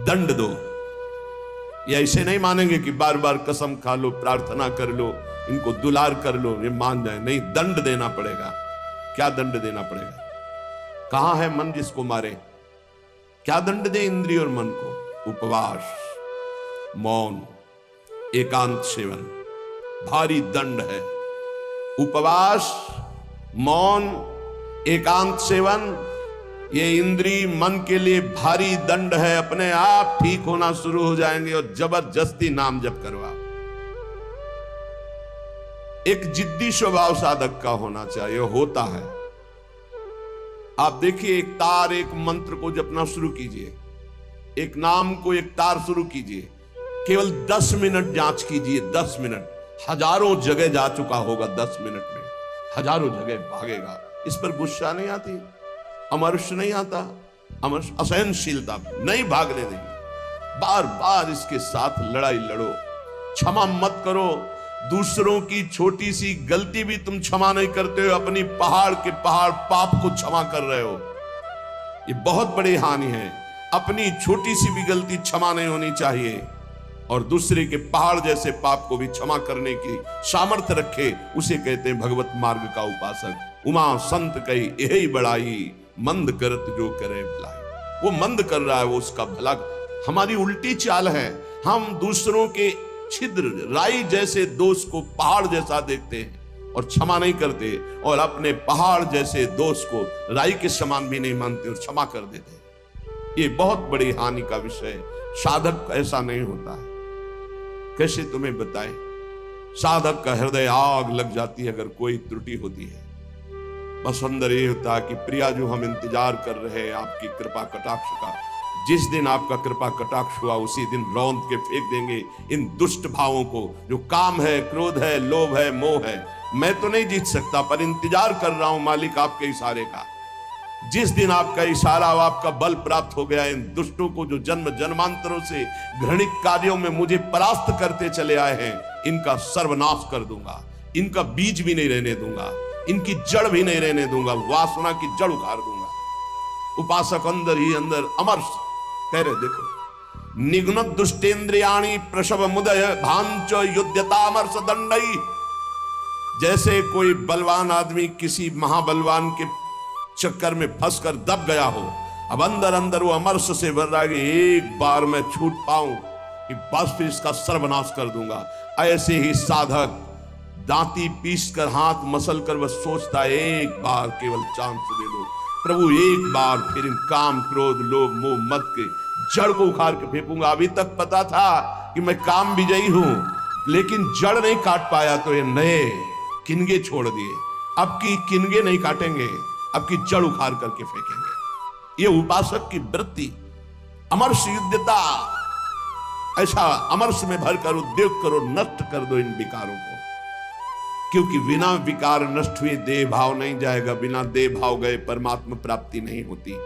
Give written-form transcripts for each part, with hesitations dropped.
दंड दो। ये ऐसे नहीं मानेंगे कि बार बार कसम खा लो, प्रार्थना कर लो, इनको दुलार कर लो, ये मान जाए। नहीं, दंड देना पड़ेगा। क्या दंड देना पड़ेगा? कहां है मन जिसको मारे? क्या दंड दे इंद्रिय और मन को? उपवास, मौन, एकांत सेवन, भारी दंड है। उपवास, मौन, एकांत सेवन, ये इंद्रिय मन के लिए भारी दंड है। अपने आप ठीक होना शुरू हो जाएंगे और जबरदस्ती नाम जप करवा। एक जिद्दी स्वभाव साधक का होना चाहिए, होता है। आप देखिए, एक तार, एक मंत्र को जपना शुरू कीजिए, एक नाम को एक तार शुरू कीजिए, केवल 10 मिनट जांच कीजिए। 10 मिनट, हजारों जगह जा चुका होगा। 10 मिनट में हजारों जगह भागेगा। इस पर गुस्सा नहीं आती, अमर्ष नहीं आता, अमर्ष असहनशीलता नहीं भागने देंगे। बार बार इसके साथ लड़ाई लड़ो, क्षमा मत करो। दूसरों की छोटी सी गलती भी तुम क्षमा नहीं करते हो, अपनी पहाड़ के पहाड़ पाप को क्षमा कर रहे हो। ये बहुत बड़ी हानि है। अपनी छोटी सी भी गलती क्षमा नहीं होनी चाहिए, और दूसरे के पहाड़ जैसे पाप को भी क्षमा करने की सामर्थ्य रखे, उसे कहते हैं भगवत मार्ग का उपासक। उमा संत कही यही बड़ाई, मंद करत जो करे भलाई। वो मंद कर रहा है, वो उसका भला। हमारी उल्टी चाल है, हम दूसरों के छिद्र राई जैसे दोष को पहाड़ जैसा देखते हैं और क्षमा नहीं करते, और अपने पहाड़ जैसे दोष को राई के समान भी नहीं मानते और क्षमा कर देते। ये बहुत बड़ी हानि का विषय है। साधक ऐसा नहीं होता है। कैसे तुम्हें बताएं? साधक का हृदय आग लग जाती है अगर कोई त्रुटि होती है। बस अंदर ये होता है कि प्रिया, जो हम इंतजार कर रहे हैं आपकी कृपा कटाक्ष का, जिस दिन आपका कृपा कटाक्ष हुआ उसी दिन रौंद के फेंक देंगे इन दुष्ट भावों को, जो काम है, क्रोध है, लोभ है, मोह है। मैं तो नहीं जीत सकता, पर इंतजार कर रहा हूं मालिक आपके इशारे का। जिस दिन आपका इशारा और आपका बल प्राप्त हो गया, इन दुष्टों को जो जन्म जन्मांतरों से घृणित कार्यों में मुझे परास्त करते चले आए हैं, इनका सर्वनाश कर दूंगा। इनका बीज भी नहीं रहने दूंगा, इनकी जड़ भी नहीं रहने दूंगा, वासना की जड़ उखाड़ दूंगा। उपासक अंदर ही अंदर अमर कह रहे, देखो, निघ्न दुष्टेन्द्रियाणि प्रसव मुदय भांच युद्धतामर्ष दंडई। जैसे कोई बलवान आदमी किसी महाबलवान के चक्कर में फंसकर दब गया हो, अब अंदर अंदर वो अमर्ष से भर रहा है कि एक बार मैं छूट पाऊं कि बस फिर इसका सर्वनाश कर दूंगा। ऐसे ही साधक दांती पीस कर, हाथ मसल कर बस सोचता है, एक बार केवल चांस दे दो प्रभु, एक बार फिर इन काम, क्रोध, लोभ, मोह, मद के जड़ को उखाड़ के फेंकूंगा। अभी तक पता था कि मैं काम विजयी हूं, लेकिन जड़ नहीं काट पाया तो ये नए किनगे छोड़ दिए। अब की किनगे नहीं काटेंगे, अब की जड़ उखाड़ करके फेंकेंगे। ये उपासक की वृत्ति, अमर्ष युद्धता। ऐसा अमर्ष में भरकर उद्योग करो, नष्ट कर दो इन विकारों को, क्योंकि बिना विकार नष्ट हुए देह भाव नहीं जाएगा। बिना देह भाव गए परमात्मा प्राप्ति नहीं होती।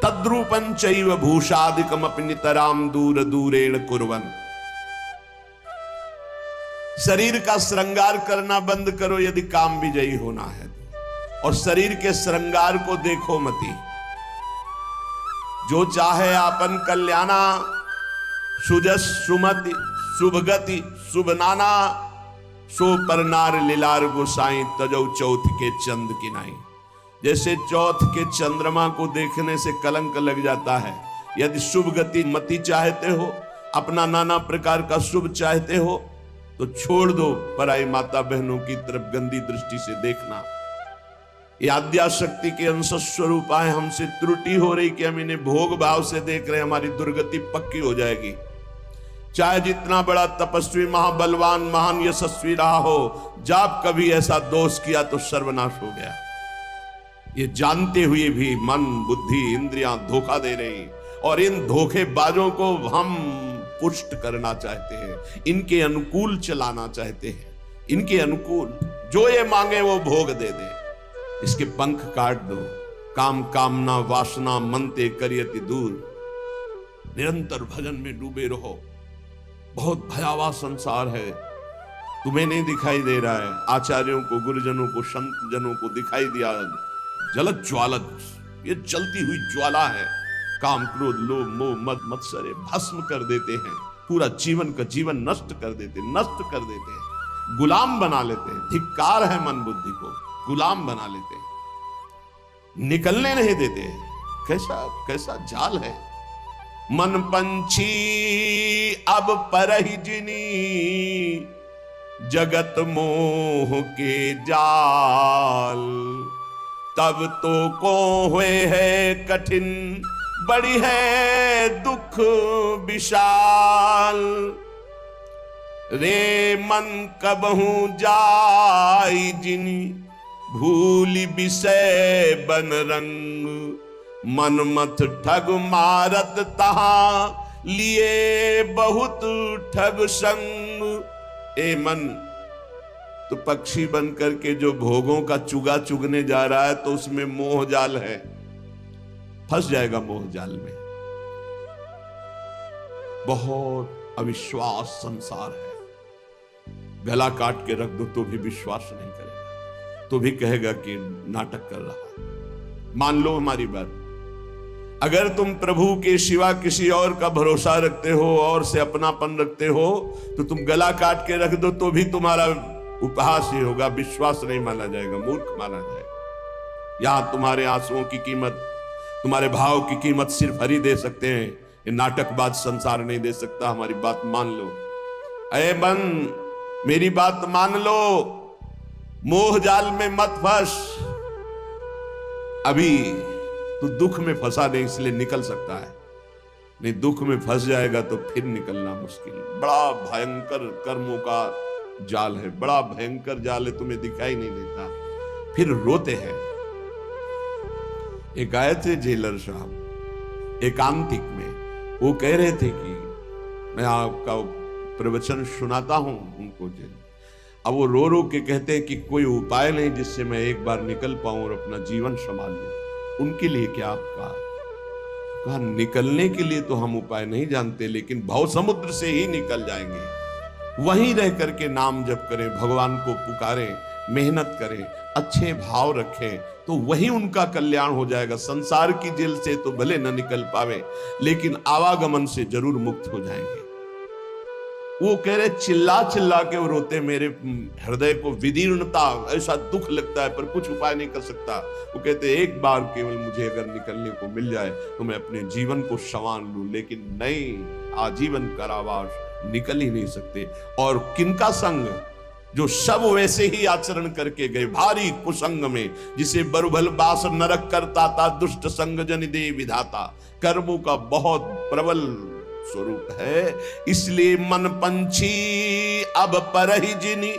तद्रूपं चैव भूषादिकम अपि नितराम दूर दूरेण कुर्वन्। शरीर का श्रृंगार करना बंद करो यदि काम विजयी होना है, और शरीर के श्रृंगार को देखो मती। जो चाहे आपन कल्याणा, सुजस सुमति शुभगति शुभ नाना, सो पर नार लीलार गोसाई तजौ चौथ के चंद की नाई। जैसे चौथ के चंद्रमा को देखने से कलंक लग जाता है, यदि शुभ गति मति चाहते हो, अपना नाना प्रकार का शुभ चाहते हो, तो छोड़ दो पराई माता बहनों की तरफ गंदी दृष्टि से देखना। ये आद्या शक्ति के अंश स्वरूप आए, हमसे त्रुटि हो रही कि हम इन्हें भोग भाव से देख रहे हैं, हमारी दुर्गति पक्की हो जाएगी। चाहे जितना बड़ा तपस्वी, महाबलवान, महान यशस्वी रहा हो, जब कभी ऐसा दोष किया तो सर्वनाश हो गया। ये जानते हुए भी मन, बुद्धि, इंद्रियां धोखा दे रही, और इन धोखेबाजों को हम पुष्ट करना चाहते हैं, इनके अनुकूल चलाना चाहते हैं, इनके अनुकूल जो ये मांगे वो भोग दे दे। इसके पंख काट दो। काम कामना वासना मनते करियति दूर। निरंतर भजन में डूबे रहो। बहुत भयावह संसार है, तुम्हें नहीं दिखाई दे रहा है, आचार्यों को, गुरुजनों को, संत जनों को दिखाई दिया। जलत ज्वालत, ये जलती हुई ज्वाला है, काम क्रोध लोभ मोह मद मत्सर भस्म कर देते हैं, पूरा जीवन का जीवन नष्ट कर देते हैं, गुलाम बना लेते हैं। धिक्कार है मन बुद्धि को, गुलाम बना लेते हैं, निकलने नहीं देते हैं। कैसा कैसा जाल है। मन पंछी अब परहि जिनी, जगत मोह के जाल। तब तो को हुए है कठिन, बड़ी है दुख विशाल। रे मन कबहू जाई जिनी, भूली विषय बन रंग। मन मत ठग मारत तहां, लिए बहुत ठग संग। ए मन, तो पक्षी बन करके जो भोगों का चुगा चुगने जा रहा है, तो उसमें मोह जाल है, फंस जाएगा मोह जाल में। बहुत अविश्वास संसार है। गला काट के रख दो तो भी विश्वास नहीं करेगा, तो भी कहेगा कि नाटक कर रहा है। मान लो हमारी बात, अगर तुम प्रभु के सिवा किसी और का भरोसा रखते हो और से अपनापन रखते हो, तो तुम गला काट के रख दो तो भी तुम्हारा उपहास ही होगा, विश्वास नहीं माना जाएगा, मूर्ख माना जाएगा। यहां तुम्हारे आंसुओं की कीमत, तुम्हारे भाव की कीमत सिर्फ हरि दे सकते हैं। ये नाटकबाज संसार नहीं दे सकता। हमारी बात मान लो। अरे मन, मेरी बात मान लो, मोह जाल में मत फंस। अभी तो दुख में फंसा नहीं, इसलिए निकल सकता है, नहीं दुख में फंस जाएगा तो फिर निकलना मुश्किल। बड़ा भयंकर कर्मों का जाल है, बड़ा भयंकर जाल है, तुम्हें दिखाई नहीं देता, फिर रोते हैं। एक आए थे जेलर साहब एकांतिक में, वो कह रहे थे कि मैं आपका प्रवचन सुनाता हूं उनको जेल। अब वो रो रो के कहते हैं कि कोई उपाय नहीं जिससे मैं एक बार निकल पाऊं और अपना जीवन संभाल लूं। उनके लिए क्या आपका कहा, निकलने के लिए तो हम उपाय नहीं जानते, लेकिन भव समुद्र से ही निकल जाएंगे। वहीं रह करके नाम जप करें, भगवान को पुकारें, मेहनत करें, अच्छे भाव रखें, तो वही उनका कल्याण हो जाएगा। संसार की जेल से तो भले न निकल पावे, लेकिन आवागमन से जरूर मुक्त हो जाएंगे। वो कह रहे चिल्ला चिल्ला के वो रोते, मेरे हृदय को विदीर्णता, ऐसा दुख लगता है पर कुछ उपाय नहीं कर सकता। वो कहते एक बार केवल मुझे अगर निकलने को मिल जाए तो मैं अपने जीवन को संवार लूं, लेकिन नहीं, आजीवन कारावास, निकल ही नहीं सकते। और किनका संग, जो सब वैसे ही आचरण करके गए, भारी कुसंग में, जिसे बरुभल बास नरक करता था, दुष्ट संग जन दे विधाता। कर्मों का बहुत प्रबल स्वरूप है। इसलिए मन पंछी अब परहि जिनी,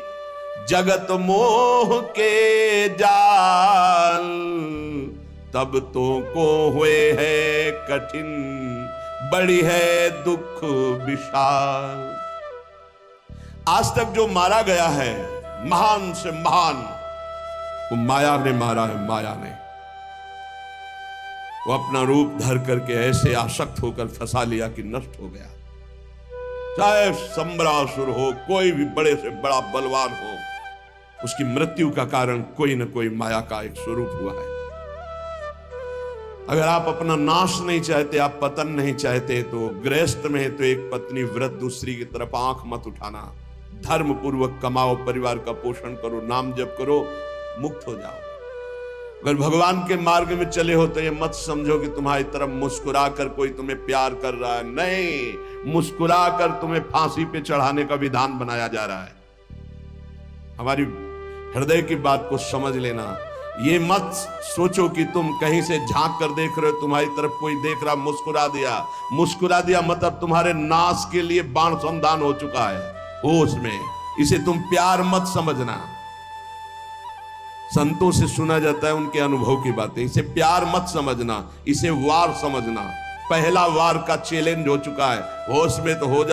जगत मोह के जाल। तब तो को हुए है कठिन, बड़ी है दुख विशाल। आज तक जो मारा गया है महान से महान, वो माया ने मारा है। माया ने वो अपना रूप धर करके ऐसे आसक्त होकर फंसा लिया कि नष्ट हो गया। चाहे संबरासुर हो, कोई भी बड़े से बड़ा बलवान हो, उसकी मृत्यु का कारण कोई न कोई माया का एक स्वरूप हुआ है। अगर आप अपना नाश नहीं चाहते, आप पतन नहीं चाहते, तो गृहस्थ में है तो एक पत्नी व्रत, दूसरी की तरफ आंख मत उठाना। धर्म पूर्वक कमाओ, परिवार का पोषण करो, नाम जप करो, मुक्त हो जाओ। अगर भगवान के मार्ग में चले हो तो ये मत समझो कि तुम्हारी तरफ मुस्कुरा कर कोई तुम्हें प्यार कर रहा है। नहीं, मुस्कुरा कर तुम्हें फांसी पे चढ़ाने का विधान बनाया जा रहा है। हमारी हृदय की बात को समझ लेना। ये मत सोचो कि तुम कहीं से झांक कर देख रहे हो, तुम्हारी तरफ कोई देख रहा, मुस्कुरा दिया। मुस्कुरा दिया मतलब तुम्हारे नाश के लिए बाण संधान हो चुका है होश में। इसे तुम प्यार मत समझना। संतों से सुना जाता है उनके अनुभव की बातें, इसे प्यार मत समझना, इसे वार समझना। पहला वार का चैलेंज हो चुका है। होश में तो हो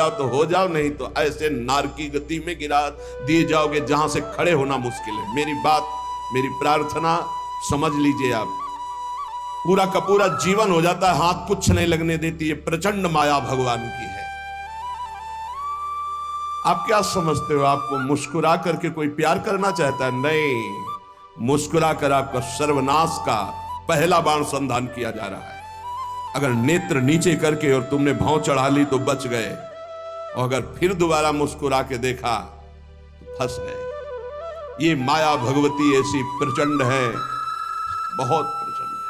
जाओ, नहीं तो ऐसे नार की गति में गिरा दिए जाओगे जहां से खड़े होना मुश्किल है। मेरी बात, मेरी प्रार्थना समझ लीजिए आप। पूरा का पूरा जीवन हो जाता है, हाथ कुछ नहीं लगने देती। ये प्रचंड माया भगवान की है। आप क्या समझते हो, आपको मुस्कुरा करके कोई प्यार करना चाहता है? नहीं, मुस्कुरा कर आपका सर्वनाश का पहला बाण संधान किया जा रहा है। अगर नेत्र नीचे करके और तुमने भौं चढ़ा ली तो बच गए, और अगर फिर दोबारा मुस्कुरा के देखा तो फंस गए। ये माया भगवती ऐसी प्रचंड है, बहुत प्रचंड है।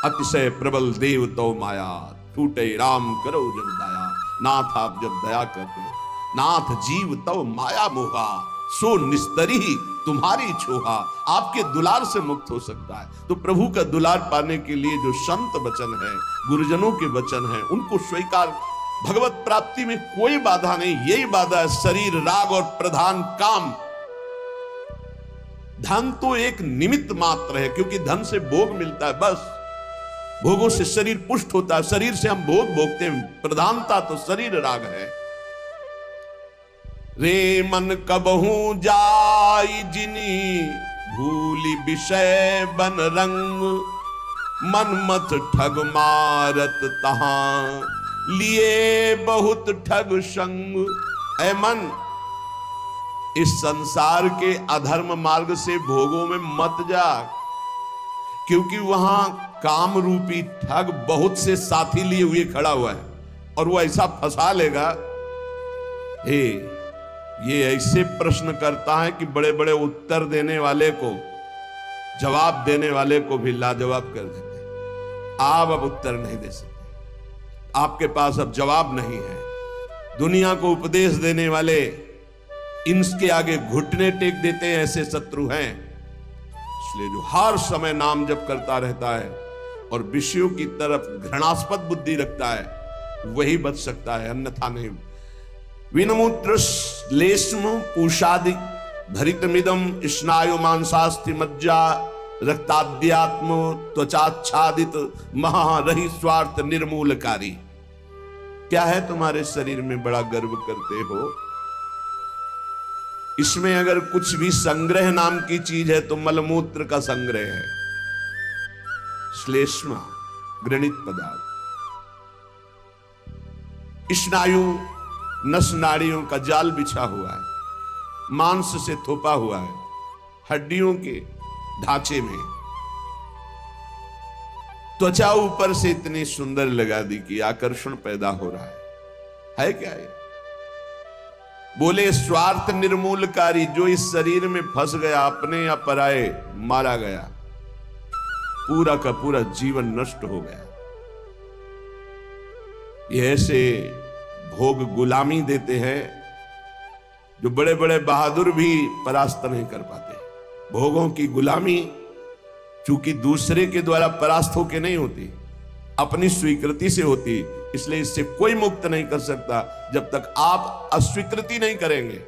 अतिशय प्रबल देव तो माया, छूटे राम करो जब दया। नाथ आप जब दया करते, नाथ जीव तव माया मोहा, सो निस्तरी तुम्हारी छोहा। आपके दुलार से मुक्त हो सकता है। तो प्रभु का दुलार पाने के लिए जो संत वचन है, गुरुजनों के वचन है, उनको स्वीकार। भगवत प्राप्ति में कोई बाधा नहीं, यही बाधा है शरीर, राग और प्रधान काम। धन तो एक निमित्त मात्र है, क्योंकि धन से भोग मिलता है, बस भोगों से शरीर पुष्ट होता है, शरीर से हम भोग भोगते हैं। प्रधानता तो शरीर राग है। रे मन कबहू जाई जिनी, भूली विषय बन रंग। मन मत ठग मारत तहां, लिए बहुत ठग संग। ऐ मन, इस संसार के अधर्म मार्ग से भोगों में मत जा, क्योंकि वहां काम रूपी ठग बहुत से साथी लिए हुए खड़ा हुआ है, और वो ऐसा फंसा लेगा। ये ऐसे प्रश्न करता है कि बड़े बड़े उत्तर देने वाले को, जवाब देने वाले को भी लाजवाब कर देते हैं। आप अब उत्तर नहीं दे सकते, आपके पास अब जवाब नहीं है। दुनिया को उपदेश देने वाले इनके आगे घुटने टेक देते हैं, ऐसे शत्रु हैं। इसलिए जो हर समय नाम जप करता रहता है और विषयों की तरफ घृणास्पद बुद्धि रखता है, वही बच सकता है, अन्यथा नहीं। विनमूत्र श्लेष्म पूषादि भरितमिदम स्नायु मांसास्थि मज्जा रक्ताद्यात्म त्वचाच्छादित महारहि स्वार्थ निर्मूलकारी। क्या है तुम्हारे शरीर में बड़ा गर्व करते हो? इसमें अगर कुछ भी संग्रह नाम की चीज है तो मलमूत्र का संग्रह है। श्लेष्मा घृणित पदार्थ, स्नायु नस नाड़ियों का जाल बिछा हुआ है, मांस से थोपा हुआ है, हड्डियों के ढांचे में। त्वचा ऊपर से इतनी सुंदर लगा दी कि आकर्षण पैदा हो रहा है क्या ये? बोले स्वार्थ निर्मूलकारी, जो इस शरीर में फंस गया, अपने या पराए मारा गया, पूरा का पूरा जीवन नष्ट हो गया। ये ऐसे भोग गुलामी देते हैं जो बड़े बड़े बहादुर भी परास्त नहीं कर पाते। भोगों की गुलामी चूंकि दूसरे के द्वारा परास्त होकर नहीं होती, अपनी स्वीकृति से होती, इसलिए इससे कोई मुक्त नहीं कर सकता जब तक आप अस्वीकृति नहीं करेंगे।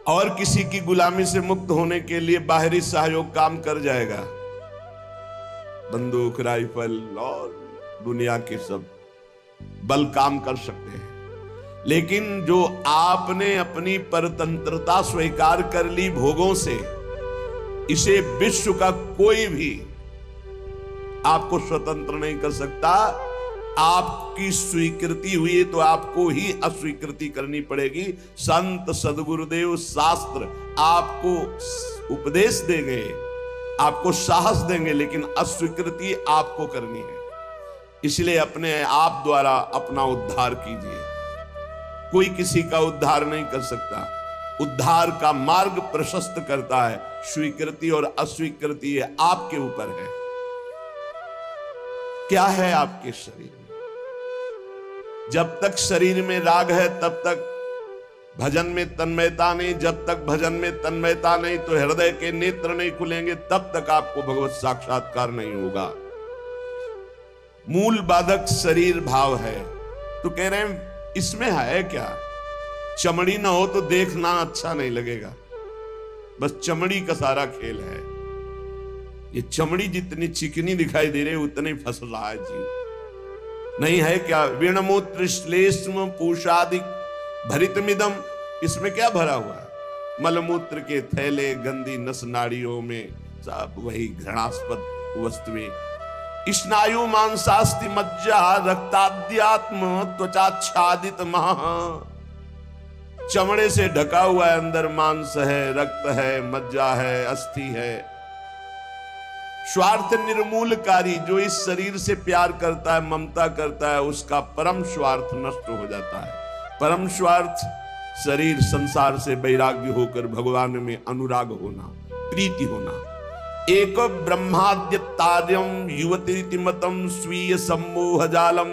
और किसी की गुलामी से मुक्त होने के लिए बाहरी सहयोग काम कर जाएगा, बंदूक, राइफल और दुनिया के सब बल काम कर सकते हैं। लेकिन जो आपने अपनी परतंत्रता स्वीकार कर ली भोगों से, इसे विश्व का कोई भी आपको स्वतंत्र नहीं कर सकता। आपकी स्वीकृति हुई तो आपको ही अस्वीकृति करनी पड़ेगी। संत सदगुरुदेव शास्त्र आपको उपदेश देंगे, आपको साहस देंगे, लेकिन अस्वीकृति आपको करनी है। इसलिए अपने आप द्वारा अपना उद्धार कीजिए। कोई किसी का उद्धार नहीं कर सकता। उद्धार का मार्ग प्रशस्त करता है स्वीकृति और अस्वीकृति, ये आपके ऊपर है। क्या है आपके शरीर में? जब तक शरीर में राग है तब तक भजन में तन्मयता नहीं। जब तक भजन में तन्मयता नहीं तो हृदय के नेत्र नहीं खुलेंगे, तब तक आपको भगवत साक्षात्कार नहीं होगा। मूल बाधक शरीर भाव है। तो कह रहे हैं इसमें है क्या? चमड़ी ना हो तो देखना अच्छा नहीं लगेगा, बस चमड़ी का सारा खेल है। ये चमड़ी जितनी चिकनी दिखाई दे रही है उतनी फंस रहा है जीव। नहीं है क्या? वीणमूत्र श्लेष्म पूषादि भरितमिदम, इसमें क्या भरा हुआ है? मलमूत्र के थैले, गंदी नस नाड़ियों में सब वही घृणास्पद वस्तुएं। स्नायु मांसास्ति मज्जा रक्ताद्यात्म त्वचाच्छादित महा। चमड़े से ढका हुआ है, अंदर मांस है, रक्त है, मज्जा है, अस्थि है। स्वार्थ निर्मूलकारी, जो इस शरीर से प्यार करता है, ममता करता है, उसका परम स्वार्थ नष्ट हो जाता है। परम स्वार्थ शरीर संसार से वैराग्य होकर भगवान में अनुराग होना, प्रीति होना। एक ब्रह्माद्य तार्यम युवती मतम स्वीय सम्मोह जालम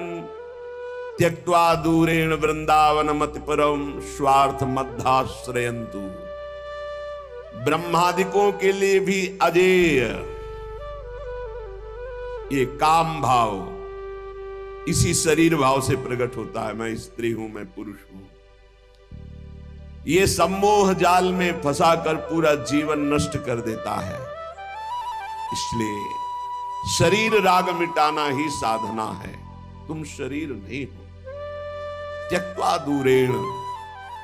त्यक्त्वा दूरेण वृंदावन मति परम स्वार्थ मध्याश्रयन्तु। ब्रह्मादिकों के लिए भी अजेय ये काम भाव इसी शरीर भाव से प्रकट होता है। मैं स्त्री हूं, मैं पुरुष हूं। ये सम्मोह जाल में फंसाकर पूरा जीवन नष्ट कर देता है। इसलिए शरीर राग मिटाना ही साधना है। तुम शरीर नहीं हो। त्यक्त्वा दूरेण,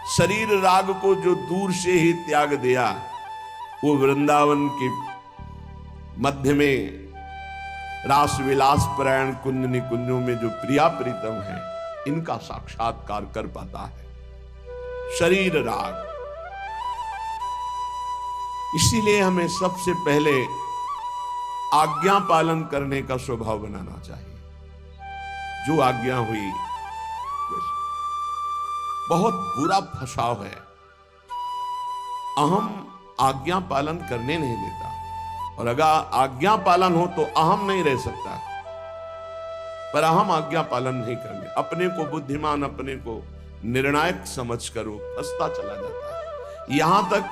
शरीर राग को जो दूर से ही त्याग दिया, वो वृंदावन के मध्य में रास विलास परायण कुंज निकुंजों में जो प्रिया प्रीतम है, इनका साक्षात्कार कर पाता है। शरीर राग। इसीलिए हमें सबसे पहले आज्ञा पालन करने का स्वभाव बनाना चाहिए। जो आज्ञा हुई, बहुत बुरा फसाव है। अहम आज्ञा पालन करने नहीं देता, और अगर आज्ञा पालन हो तो अहम नहीं रह सकता। पर अहम आज्ञा पालन नहीं करने, अपने को बुद्धिमान, अपने को निर्णायक समझ कर वो फंसता चला जाता है। यहां तक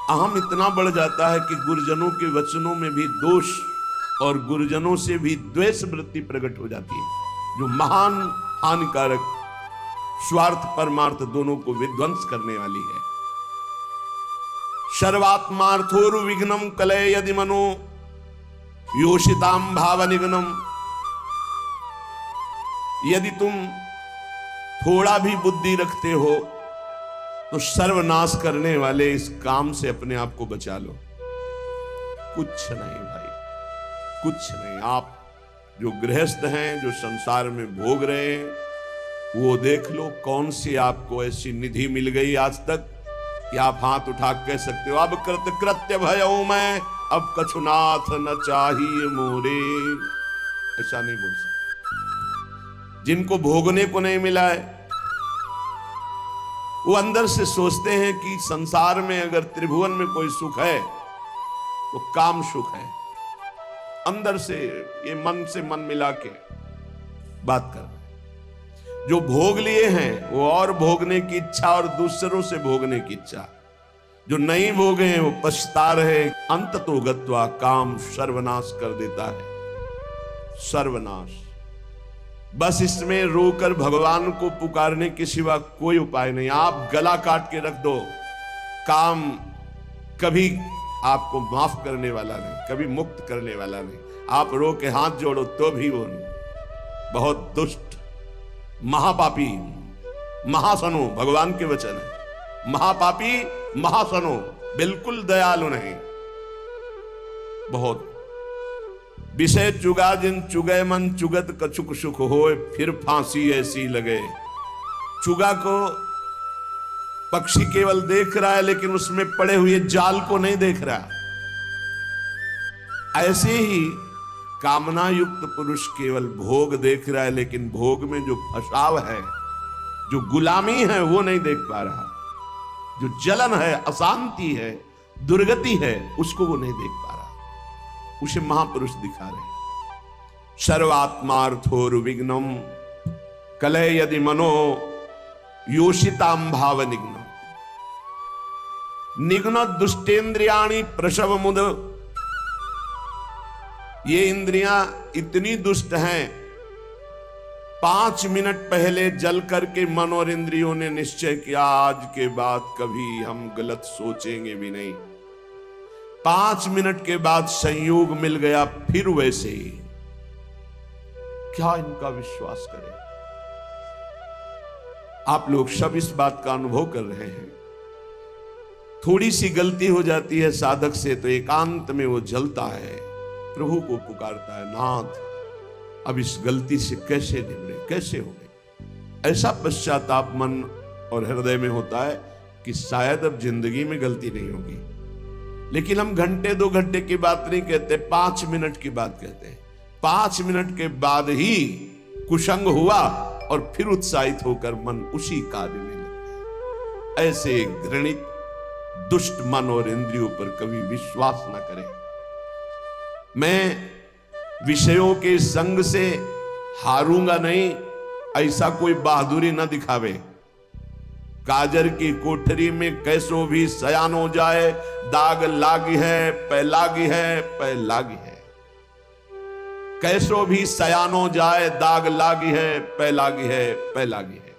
अहम इतना बढ़ जाता है कि गुरुजनों के वचनों में भी दोष और गुरुजनों से भी द्वेष वृत्ति प्रकट हो जाती है, जो महान हानिकारक, स्वार्थ परमार्थ दोनों को विध्वंस करने वाली है। सर्वात्मार्थोरु विघ्नम कलय यदि मनो योषिताम भाव निघ्नम। यदि तुम थोड़ा भी बुद्धि रखते हो तो सर्वनाश करने वाले इस काम से अपने आप को बचा लो। कुछ नहीं भाई, कुछ नहीं। आप जो गृहस्थ हैं, जो संसार में भोग रहे हैं, वो देख लो कौन सी आपको ऐसी निधि मिल गई आज तक कि आप हाथ उठा कह सकते हो, अब कृत्य भयऊ मैं, अब कछुनाथ न चाहिए मोरे। ऐसा नहीं बोल सकते। जिनको भोगने को नहीं मिला है, वो अंदर से सोचते हैं कि संसार में अगर त्रिभुवन में कोई सुख है तो काम सुख है। अंदर से ये मन से मन मिला के बात कर रहे हैं। जो भोग लिए हैं वो और भोगने की इच्छा और दूसरों से भोगने की इच्छा। जो नहीं भोगे हैं वो पछता रहे। अंत तो गत्वा काम सर्वनाश कर देता है। सर्वनाश। बस इसमें रोकर भगवान को पुकारने के सिवा कोई उपाय नहीं। आप गला काट के रख दो, काम कभी आपको माफ करने वाला नहीं, कभी मुक्त करने वाला नहीं। आप रो के हाथ जोड़ो तो भी वो नहीं। बहुत दुष्ट, महापापी, महासनो, भगवान के वचन है। महापापी, महासनो, बिल्कुल दयालु नहीं। बहुत विषय चुगा जिन चुगे मन चुगत कछुक सुख होए, फिर फांसी ऐसी लगे। चुगा को पक्षी केवल देख रहा है, लेकिन उसमें पड़े हुए जाल को नहीं देख रहा। ऐसे ही कामना युक्त पुरुष केवल भोग देख रहा है, लेकिन भोग में जो फसाव है, जो गुलामी है, वो नहीं देख पा रहा। जो जलन है, अशांति है, दुर्गति है, उसको वो नहीं देख पा रहा। उसे महापुरुष दिखा रहे। सर्वात्मार्थोरु विघ्नम कलय यदि मनो योषिताम भाव निघ्नम। निघ्न दुष्टेन्द्रियाणि प्रसव मुद। ये इंद्रियां इतनी दुष्ट हैं, 5 मिनट पहले जल करके मन और इंद्रियों ने निश्चय किया आज के बाद कभी हम गलत सोचेंगे भी नहीं। 5 मिनट के बाद संयोग मिल गया, फिर वैसे ही। क्या इनका विश्वास करें? आप लोग सब इस बात का अनुभव कर रहे हैं। थोड़ी सी गलती हो जाती है साधक से तो एकांत में वो जलता है, प्रभु को पुकारता है, नाथ अब इस गलती से कैसे निपटे, कैसे हो गई। ऐसा पश्चाताप मन और हृदय में होता है कि शायद अब जिंदगी में गलती नहीं होगी। लेकिन हम घंटे 2 घंटे की बात नहीं कहते, 5 मिनट की बात कहते हैं। 5 मिनट के बाद ही कुशंग हुआ और फिर उत्साहित होकर मन उसी कार्य में लग गया। ऐसे घृणित दुष्ट मन और इंद्रियों पर कभी विश्वास न करें। मैं विषयों के संग से हारूंगा नहीं, ऐसा कोई बहादुरी न दिखावे। काजर की कोठरी में कैसो भी सयान हो जाए, दाग लागी है पै लागी है पै लागी है। कैसो भी सयान हो जाए, दाग लागी है पै लागी है पै लागी है।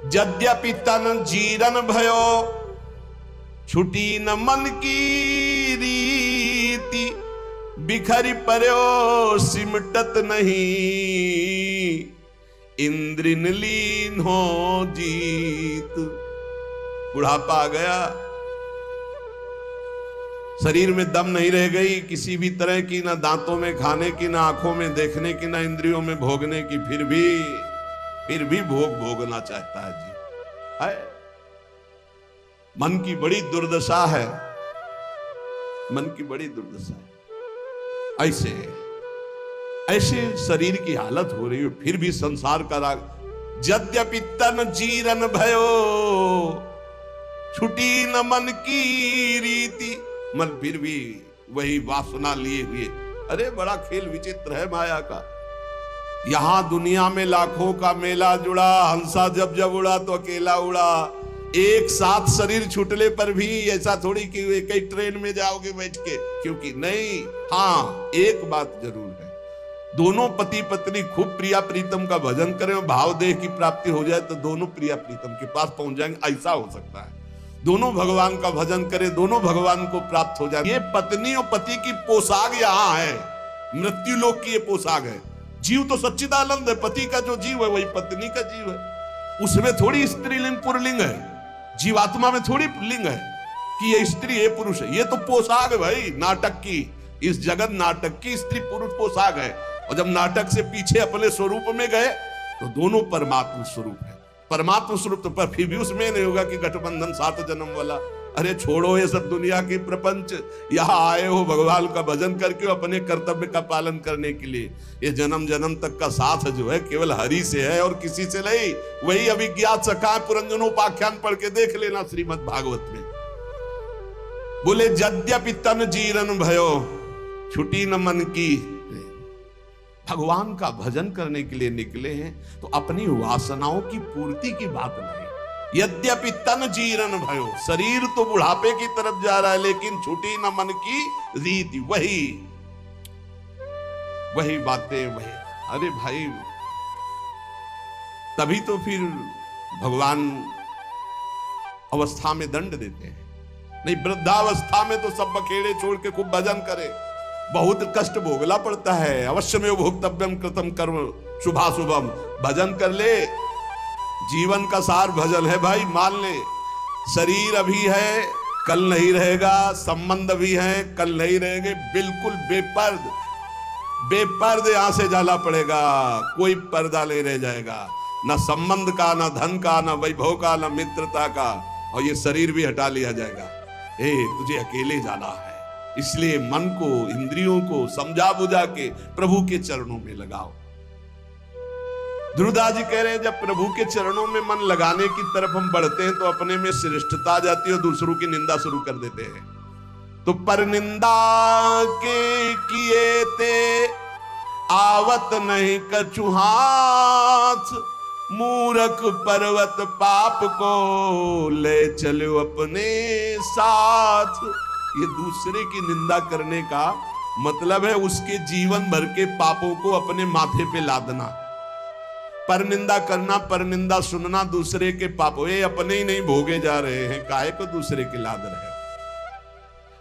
यद्यपि तन जीरन भयो, छुटी न मन की रीति। बिखरी पर्यो सिमटत नहीं, इंद्रिन लीन हो जीत। बुढ़ापा आ गया, शरीर में दम नहीं रह गई किसी भी तरह की, ना दांतों में खाने की, ना आंखों में देखने की, ना इंद्रियों में भोगने की। फिर भी भोगना चाहता है जी। है मन की बड़ी दुर्दशा है, मन की बड़ी दुर्दशा है। ऐसे शरीर की हालत हो रही है, फिर भी संसार का राग। यद्यपि तन जीरन भयो, छुटी न मन की रीति। मन फिर भी वही वासना लिए हुए। अरे बड़ा खेल विचित्र है माया का। यहां दुनिया में लाखों का मेला जुड़ा, हंसा जब जब उड़ा तो अकेला उड़ा। एक साथ शरीर छूटने पर भी ऐसा थोड़ी कि कई ट्रेन में जाओगे बैठ के, क्योंकि नहीं। हाँ, एक बात जरूर है, दोनों पति पत्नी खूब प्रिया प्रीतम का भजन करें, भाव देह की प्राप्ति हो जाए तो दोनों प्रिया प्रीतम के पास पहुंच जाएंगे, ऐसा हो सकता है। दोनों भगवान का भजन करें, दोनों भगवान को प्राप्त हो जाए। ये पत्नी और पति की पोशाक यहाँ है, मृत्यु लोक की ये पोशाक है। जीव तो सच्चिदानंद है, पति का जो जीव है वही पत्नी का जीव है। उसमें थोड़ी स्त्रीलिंग पुरलिंग है, जीवात्मा में थोड़ी लिंग है कि ये स्त्री है पुरुष है। ये तो पोशाक है भाई, नाटक की। इस जगत नाटक की स्त्री पुरुष पोशाक है। और जब नाटक से पीछे अपने स्वरूप में गए तो दोनों परमात्मा स्वरूप है। परमात्मा स्वरूप तो पर फिर भी उसमें नहीं होगा कि गठबंधन 7 जन्म वाला। अरे छोड़ो ये सब दुनिया के प्रपंच, यहाँ आए हो भगवान का भजन करके अपने कर्तव्य का पालन करने के लिए। ये जन्म जन्म तक का साथ जो है केवल हरि से है और किसी से नहीं। वही अभिज्ञात सखा पुरंजनोपाख्यान पढ़ के देख लेना श्रीमद् भागवत में। बोले यद्यपि तन जीरन भयो, छुटी न मन की। भगवान का भजन करने के लिए निकले हैं तो अपनी वासनाओं की पूर्ति की बात नहीं। यद्यपि तन जीरन भयो, शरीर तो बुढ़ापे की तरफ जा रहा है, लेकिन छुटी न मन की रीति। वही बातें वही। अरे भाई, तभी तो फिर भगवान अवस्था में दंड देते हैं। नहीं, वृद्धावस्था में तो सब बखेड़े छोड़ के खूब भजन करे। बहुत कष्ट भोगना पड़ता है। अवश्य में भोक्तव्यम कृतम कर्म शुभाशुभम। भजन कर ले, जीवन का सार भजन है भाई। मान ले, शरीर अभी है, कल नहीं रहेगा। संबंध भी है, कल नहीं रहेंगे। बिल्कुल बेपर्द यहां से जाना पड़ेगा। कोई पर्दा नहीं रह जाएगा, ना संबंध का, ना धन का, ना वैभव का, ना मित्रता का। और ये शरीर भी हटा लिया जाएगा। तुझे अकेले जाना है। इसलिए मन को, इंद्रियों को समझा बुझा के प्रभु के चरणों में लगाओ। ध्रुवदास जी कह रहे हैं, जब प्रभु के चरणों में मन लगाने की तरफ हम बढ़ते हैं तो अपने में श्रेष्ठता आ जाती है और दूसरों की निंदा शुरू कर देते हैं। तो पर निंदा के किए ते आवत नहीं कछु हाथ। मूर्ख पर्वत पाप को ले चलो अपने साथ। ये दूसरे की निंदा करने का मतलब है उसके जीवन भर के पापों को अपने माथे पे लादना। पर निंदा करना, पर निंदा सुनना दूसरे के पापों। ये अपने ही नहीं भोगे जा रहे हैं, काहे को दूसरे के लाद रहे हैं।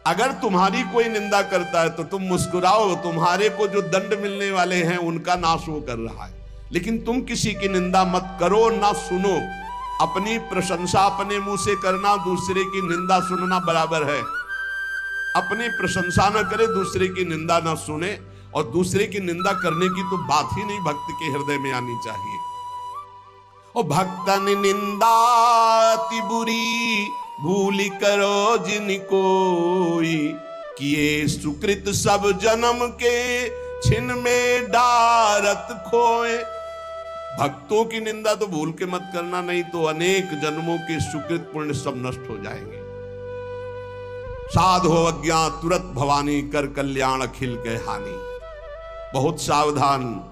अगर तुम्हारी कोई निंदा करता है तो तुम मुस्कुराओ, तुम्हारे को जो दंड मिलने वाले हैं उनका नाश वो कर रहा है। लेकिन तुम किसी की निंदा मत करो, ना सुनो। अपनी प्रशंसा अपने मुंह से करना, दूसरे की निंदा सुनना बराबर है। अपनी प्रशंसा न करे, दूसरे की निंदा न सुने। और दूसरे की निंदा करने की तो बात ही नहीं भक्त के हृदय में आनी चाहिए। और भक्तन निंदा अति बुरी, भूली करो जिन कोई, किए सुकृत सब जन्म के, छिन में डारत खोए। भक्तों की निंदा तो भूल के मत करना, नहीं तो अनेक जन्मों के सुकृत पुण्य सब नष्ट हो जाएंगे। साध हो अज्ञात तुरत भवानी, कर कल्याण अखिल के हानि। बहुत सावधान।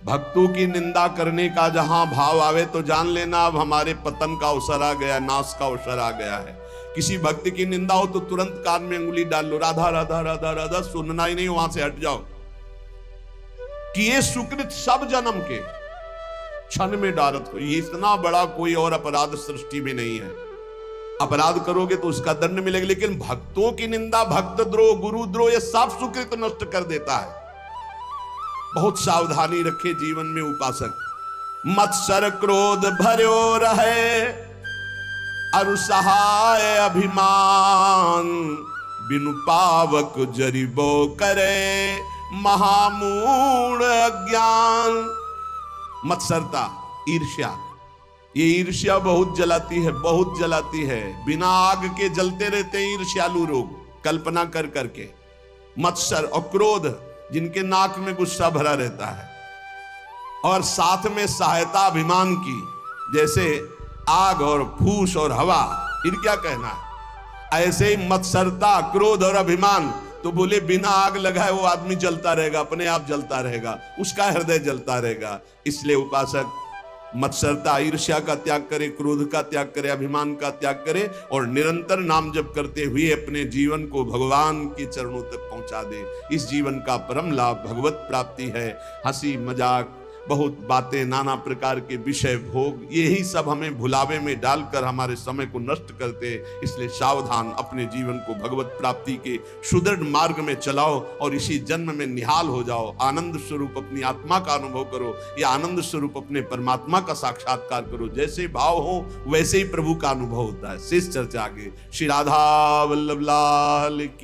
भक्तों की निंदा करने का जहां भाव आवे तो जान लेना अब हमारे पतन का अवसर आ गया, नाश का अवसर आ गया है। किसी भक्त की निंदा हो तो तुरंत कान में उंगली डाल लो, राधा राधा राधा राधा, सुनना ही नहीं, वहां से हट जाओ। कि ये सुकृत सब जन्म के, क्षण में डारत हो। ये इतना बड़ा कोई और अपराध सृष्टि में नहीं है। अपराध करोगे तो उसका दंड मिलेगा, लेकिन भक्तों की निंदा, भक्त द्रोह, गुरु द्रोह, ये सब सुकृत नष्ट कर देता है। बहुत सावधानी रखे जीवन में उपासक। मत्सर क्रोध भर्यो रहे, अरु सहाय अभिमान, बिनु पावक जरिबो करे, महामूढ़ अज्ञान। मत्सरता, ईर्ष्या, ये ईर्ष्या बहुत जलाती है, बहुत जलाती है। बिना आग के जलते रहते हैं ईर्ष्यालु लोग, कल्पना कर करके। मत्सर और क्रोध, जिनके नाक में गुस्सा भरा रहता है, और साथ में सहायता अभिमान की, जैसे आग और फूस और हवा, फिर क्या कहना है। ऐसे ही मत्सरता, क्रोध और अभिमान, तो बोले बिना आग लगाए वो आदमी जलता रहेगा, अपने आप जलता रहेगा, उसका हृदय जलता रहेगा। इसलिए उपासक मत्सरता, ईर्ष्या का त्याग करे, क्रोध का त्याग करे, अभिमान का त्याग करे, और निरंतर नाम जप करते हुए अपने जीवन को भगवान के चरणों तक पहुंचा दे। इस जीवन का परम लाभ भगवत प्राप्ति है। हंसी मजाक, बहुत बातें, नाना प्रकार के विषय भोग, यही सब हमें भुलावे में डालकर हमारे समय को नष्ट करते। इसलिए सावधान, अपने जीवन को भगवत प्राप्ति के सुदृढ़ मार्ग में चलाओ और इसी जन्म में निहाल हो जाओ। आनंद स्वरूप अपनी आत्मा का अनुभव करो, या आनंद स्वरूप अपने परमात्मा का साक्षात्कार करो। जैसे भाव हो वैसे ही प्रभु का अनुभव होता है। शेष चर्चा आगे। श्री राधा वल्लभ लाल की।